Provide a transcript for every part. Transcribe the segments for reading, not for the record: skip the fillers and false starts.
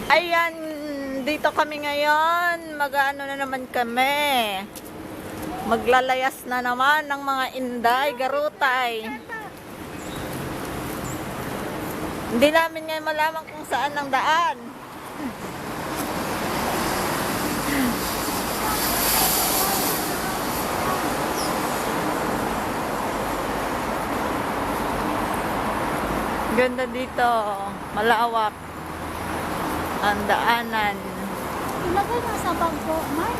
Ayan, dito kami ngayon. Mag-ano na naman kami. Maglalayas na naman ng mga inday, garutay. Hindi namin ngayon malaman kung saan ang daan. Ganda dito. Malawak ang daanan. Ilagay na sa bangko, May.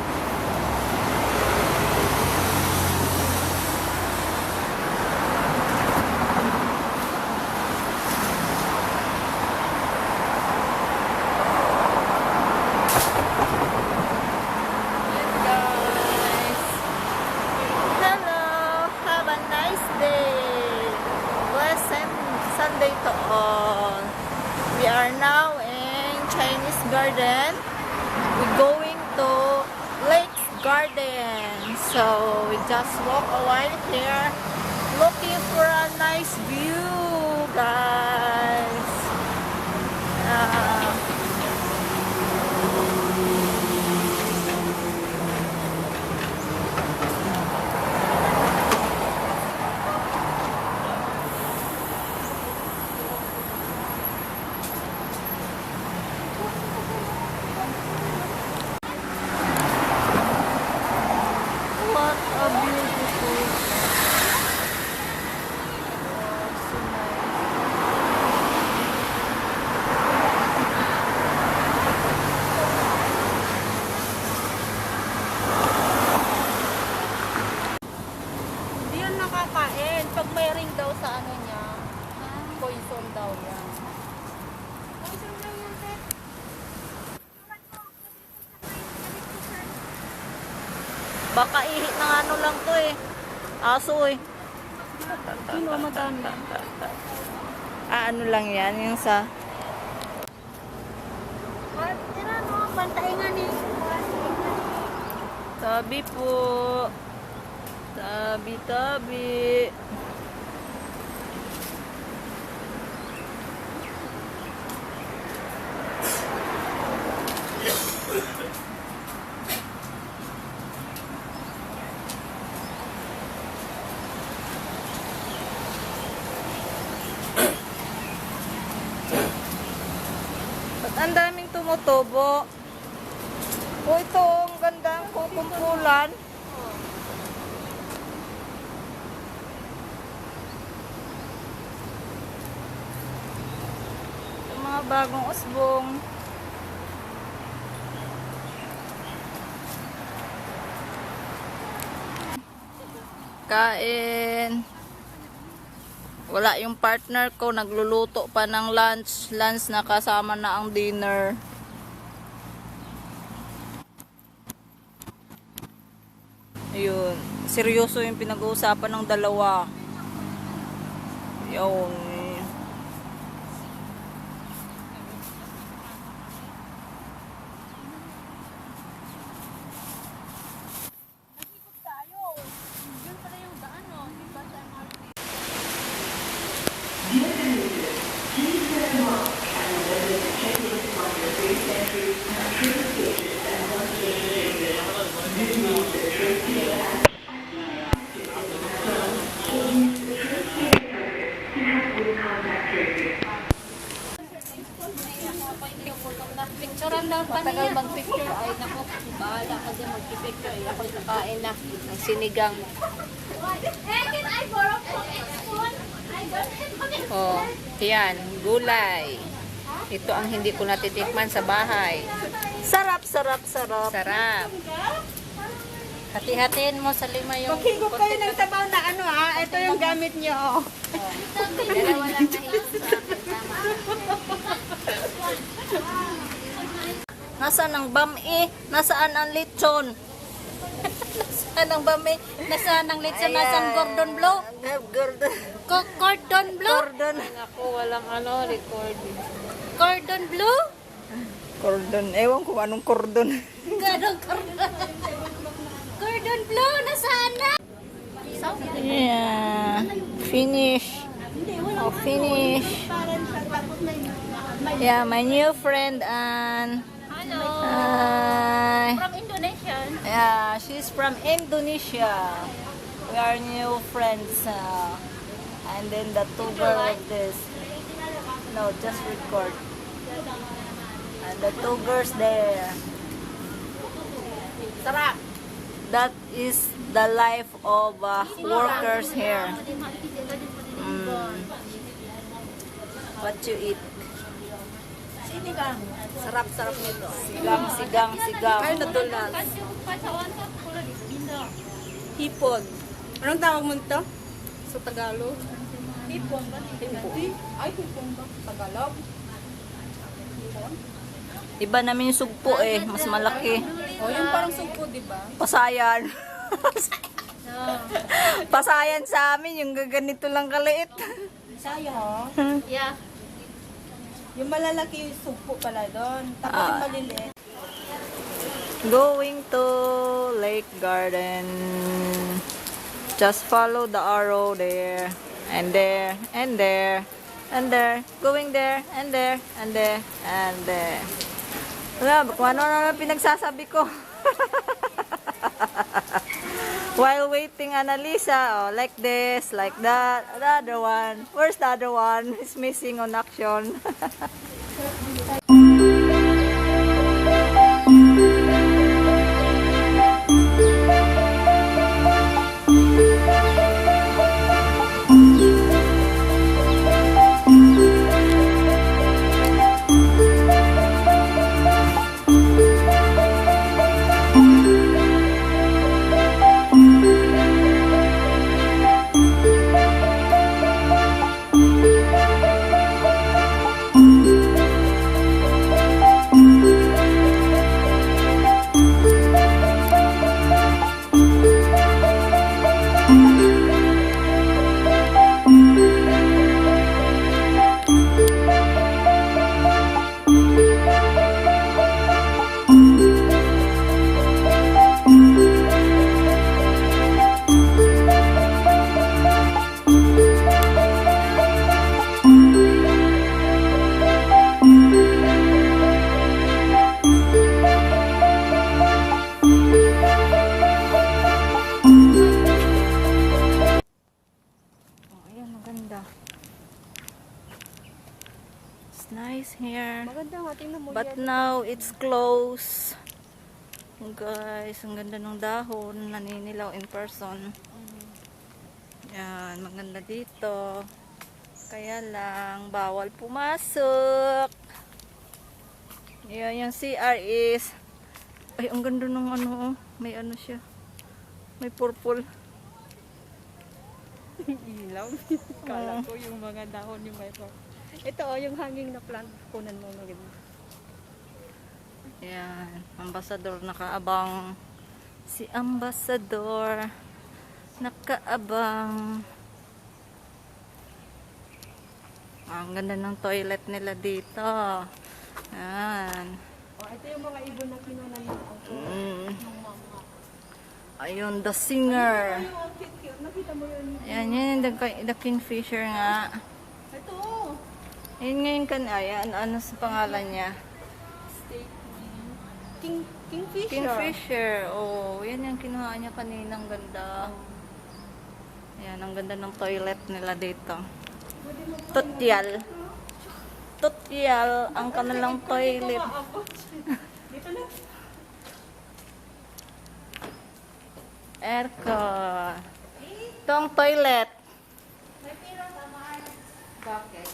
Yes, guys. Hello. Have a nice day. Blessed Sunday to all. We are now in Chinese garden. We're going to Lake's Garden. So we just walk a while here looking for a nice view, guys. What a beautiful. So nice. Hindi yan nakakain. Pag may ring daw sa ano niya, poison daw yan. Poison daw yan, Ted. Baka ihi ng ano lang to eh. Aso eh. Sino madami? Ano lang yan, yung sa... Tira, no? Bantay nga ni. Tabi po. Tabi. Ang daming tumutubo. O ito, ang ganda ang kukumpulan. Yung mga bagong usbong. Kain. Wala yung partner ko, nagluluto pa ng lunch. Lunch na kasama na ang dinner. Ayun. Seryoso yung pinag-uusapan ng dalawa. Yun. Nagikot tayo. Yun pala yung daan, no? Di ba sa MRT? Picturean daw pa Matagal niya. mag-picture. Ay, naku. Bahala ka din mag-picture. Ay, ako'y kakain na. Ang sinigang. Oh, yan. Gulay. Ito ang hindi ko natitikman sa bahay. Sarap. Sarap. Hati-hatiin mo sa lima yung... Maghigop kayo ng sabaw na ano, ha? Ito yung gamit nyo. Dalawa lang na iyon sa akin. Tama. Nasaan ang bami? Nasaan ang lechon? Nasaan ang bami? Nasaan ang lechon? Nasaan Gordon Blue? Gordon. Cordon bleu? Gordon. Ako, walang recording. Cordon bleu? Cordon. Ewan ko anong cordon. Ganong cordon. Cordon bleu, nasaan na? Yeah. Finish. Oh, finish. Yeah, my new friend and Hello. hi. From Indonesia. Yeah, she's from Indonesia. We are new friends. And then the two girls of this. No, just record. And the two girls there. Sarap. That is the life of workers here. What you eat? Sinigang. Sarap-sarap nito. Sigang. Ay, nadulas. Hipon. Anong tawag mo nito? Sa Tagalog? Hipon ba? Hindi. Ay, hipon ba? Tagalog? Iba namin yung sugpo eh. Mas malaki. O, yung parang sugpo, di ba? Pasayan. Pasayan sa amin. Yung gaganito lang kaliit. Saya, ha? Yeah. Yung malalaki yung sugpo pala doon. Tapos yung maliliit. Going to Lake Garden. Just follow the arrow there. And there. And there. And there. Going there. And there. And there. And there. Wala, kung ano na pinagsasabi ko. While waiting Annalisa, oh, like this, like that. The other one. Where's the other one? He's missing on action. It's nice here. Maganda nga, tingnan mo But yan. now it's closed. Guys, ang ganda ng dahon. Naninilaw in person. Yan, maganda dito. Kaya lang, bawal pumasok. Yan, yung CR is... Ay, ang ganda ng ano. May ano siya. May purple. Ilaw. Kala ko yung mga dahon yung may pa. Ito, yung hanging na plant. Kunan mo maganda. Yan, ambasador nakaabang. Si ambasador nakaabang. Ang ganda ng toilet nila dito. Yan. Ito yung mga ibon na kinunan ng ako. Ayun, the singer. Nakita mo yun? Yan, yun yung the kingfisher nga. Ito. Yun nga yung ayan, ano sa pangalan niya? Kingfisher. Kingfisher. Oh, yan yung kinuha niya kanina. Ang ganda. Yan, ang ganda ng toilet nila dito. Tutyal. Tutyal ang kanilang toilet. Dito na. Aircon. Ito ang toilet. Bakit?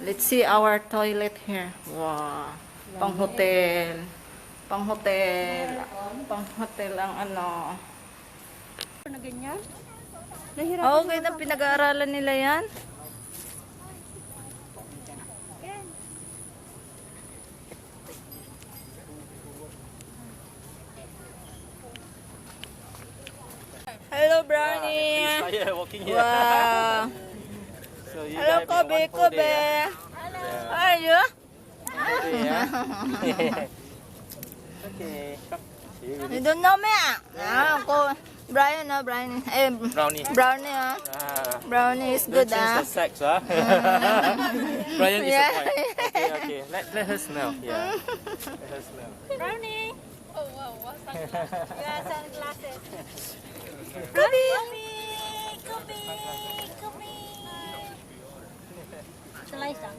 Let's see our toilet here. Wow. Pang hotel. Pang hotel. Pang hotel ang ano. Na ganyan? Nahirapan Okay na pinag-aaralan nila yan. Hello, Brownie. Yeah, walking here. Wow. So you Hello, guys have Kobe. one full Kobe. day, How are you? full day, yeah? Okay. See you with You don't know me? Ah, ako. Brian, Brian. Eh, brownie. Brownie, ah. Ah, Brownie is Don't good, change ah. the sex, huh? Brian is Yeah. a boy. Okay, okay. Let her smell. Yeah. Let her smell. Brownie! Oh wow, what's that? Yeah, sunglasses. Kobe! Salisa.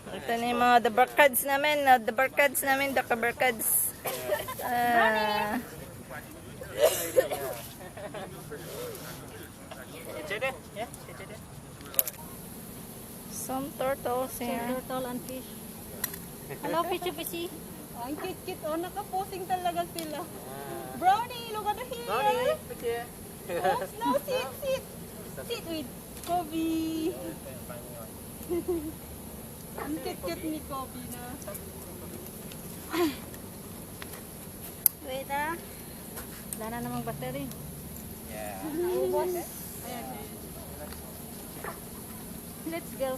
Ito na yung mga the barkads namin. The barkads namin, the barkads. Yeah. Some turtles here. Turtle and fish. Hello, fishy. Ang cute-cute. Oh, nakaposing talaga sila. Brownie, look at here. Brownie, look here. Oh, no, sit. Sit with Kobe. Ang cute-cute ni Kobe na. Wait ah. Wala na namang battery. Yeah. Ubos. Let's go.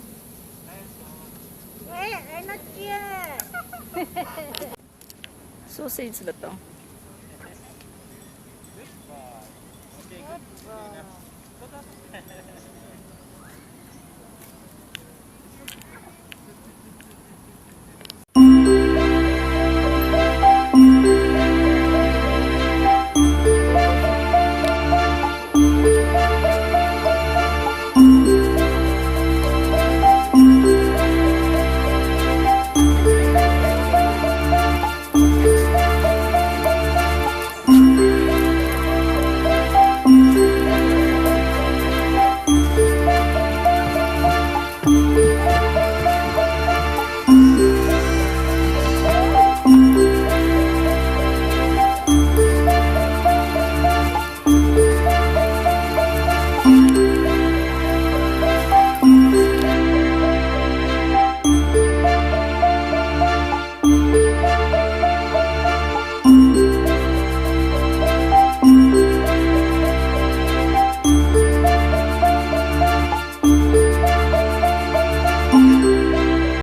Wait, I'm not here. Sausage ba to? Okay, good. Enough